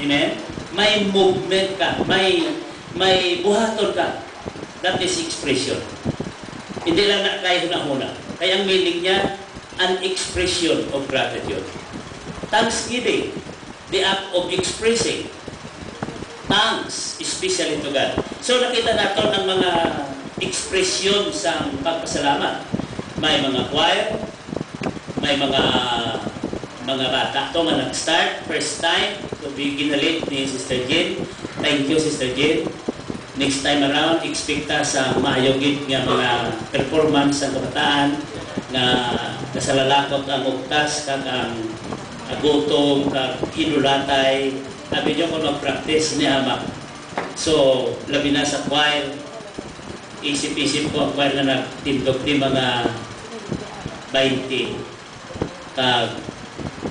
Amen? May movement ka, may buhaton ka. That is expression. Hindi lang na kaya huna-huna. Kaya ang meaning niya, an expression of gratitude. Thanksgiving, the act of expressing thanks, especially to God. So nakita natin ang mga expression sa pagpasalamat. May mga choir, may mga bata. Ito nga nag-start, first time, to be ginalit ni Sister Jen. Thank you, Sister Jen. Next time around, expecta sa maayogit nga mga performance sa kabataan na kasalalakot ang uktas, kag ang gutom, kag hinulatay. Sabi niyo kung mag-practice ni Ama. So, labi na sa choir, isip-isip ko ang choir na nagtindog di mga 20 kag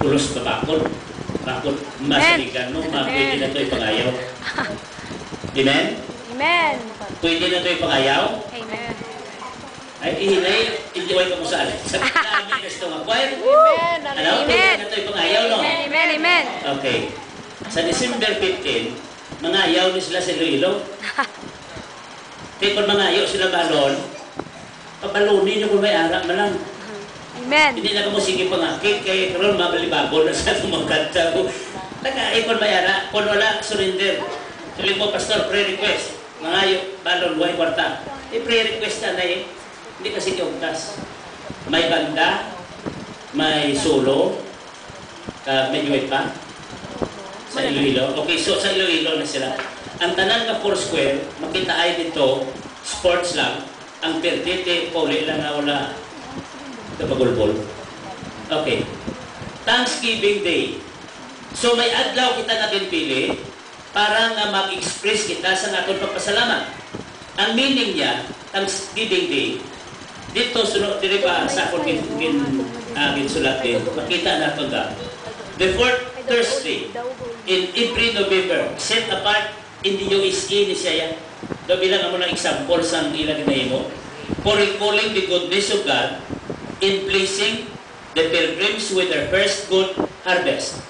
pulos babakot. Bakot masaligan mo, pwede na ito ipangayaw. Amen? Amen. Pwede na ito ipangayaw? Amen. Ay, ihinay, indiway ka mo sa alin. Sabi na namin gusto nga choir. Amen. Ano? Pwede na ito ipangayaw, no? Amen. Amen. Okay. Sa December 15, mangayaw ni sila sa Iloilo. Kaya kung mangayaw sila balon, pabalunin nyo kung may arak na lang. Amen. Hindi na ka mo sige pangakit, kaya karoon mabalibago na sa itong mga kanta ko. Nag-aipon may arak, kung wala, surrender. Tuloy mo, Pastor, prayer request. Mangayaw, balon, buhay kwarta. Prayer request na eh. Hindi kasi kiungkas. May banda, may solo, may duet pa. Sa Iloilo. Okay, so sa Iloilo na sila. Ang tanan nga Foursquare, makita ay dito, sports lang. Ang perdete, pauli lang na wala kapagulbol. Okay. Thanksgiving Day. So may adlaw kita na pili para nga mag-express kita sa atong pagpasalamat. Ang meaning niya, Thanksgiving Day, dito sunod diri pa sa akong ginsulat din. Makita nato ga. The fourth Thursday in every November, set apart in the USA ni siya. Bilang mo ng example sa ilang ginahimo for recalling the goodness of God in blessing the pilgrims with their first good harvest.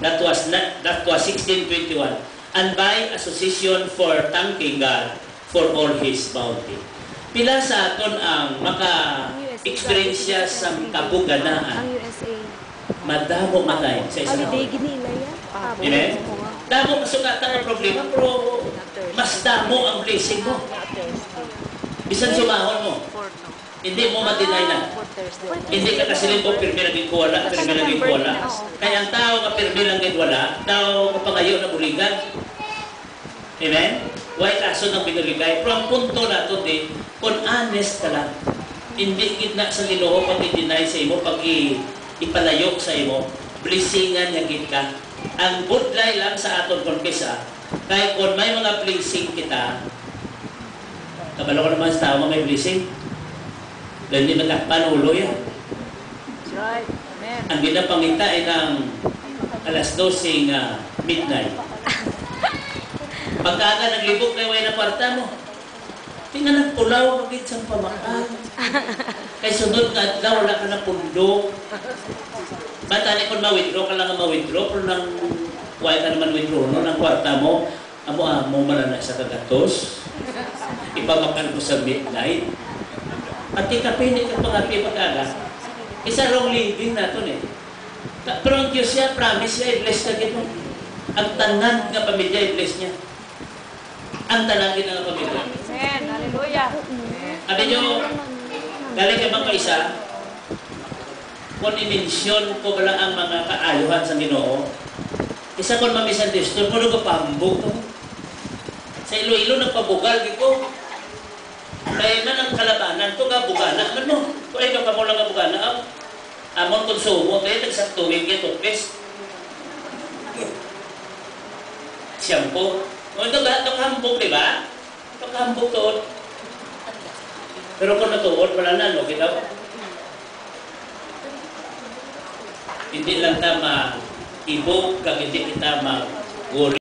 That was 1621. And by association for thanking God for all His bounty. Pila sa aton ang maka-experience sa kabuganaan. Ang USA. Madamo matay sa isang Holiday ginila yan. Amen? Damo kasugatan ang problema, pero mas damo ang blessing mo. Bisan sumahon mo. Hindi mo ma-deny na. Hindi ka kasi rin po pirmi lang wala, pirmi lang wala. Kaya ang tao ka pirmi lang wala, tao kapangayo na buligan. Amen? Why kaso ng binaligay? Pero ang punto na ito din, kung honest ka lang, hindi gitna sa Ginoo pag i-deny sa imo, pag ipalayo sa imo, blessingan niya kita. Ang budlay lang sa aton konfesa, kaya kung may mga blessing kita, kabalo ko naman sa tao may blessing, dahil hindi nagpanulo yan. That's right. Amen. Ang ginapangita ay ng alas 12 midnight. Pagkaga naglibog na yung na kwarta mo, tingnan ang pulaw, magit sa pamakan. Kaya sunod nga adlaw, wala ka na pundo. Matani kung ma-withdraw ka lang ang ma-withdraw, pero nang why ka naman withdraw, no? Nang kwarta mo, amo man na sa kagatos, ipamakan mo sa midnight. At ikapinig ka pangapi pagkaga. Isa wrong living na ito eh. Pero ang Diyos siya, promise siya, i-bless ka dito. Ang tanan nga pamilya, i-bless niya. Ang tanangin ng pamilya. Amen. Hallelujah. Sabi nyo, galing ka bang kaisa, kung i-mention ko pala ang mga kaayuhan sa Ginoo, isa kung mamisan distor, kung ka pambog ko. Sa Iloilo, nagpabugal ko. Kaya man ang kalabanan, ito nga bugana. Ano? Kung ikaw ka mo lang nga bugana, amon konsumo, kaya nagsaktuwing kaya toothpaste. Shampoo. O ito hambog, di ba? Ito hambog tuod. Pero kung natuod, wala na, no? Kita? Hindi lang ta ma-ibog, kag hindi kita ma-worry.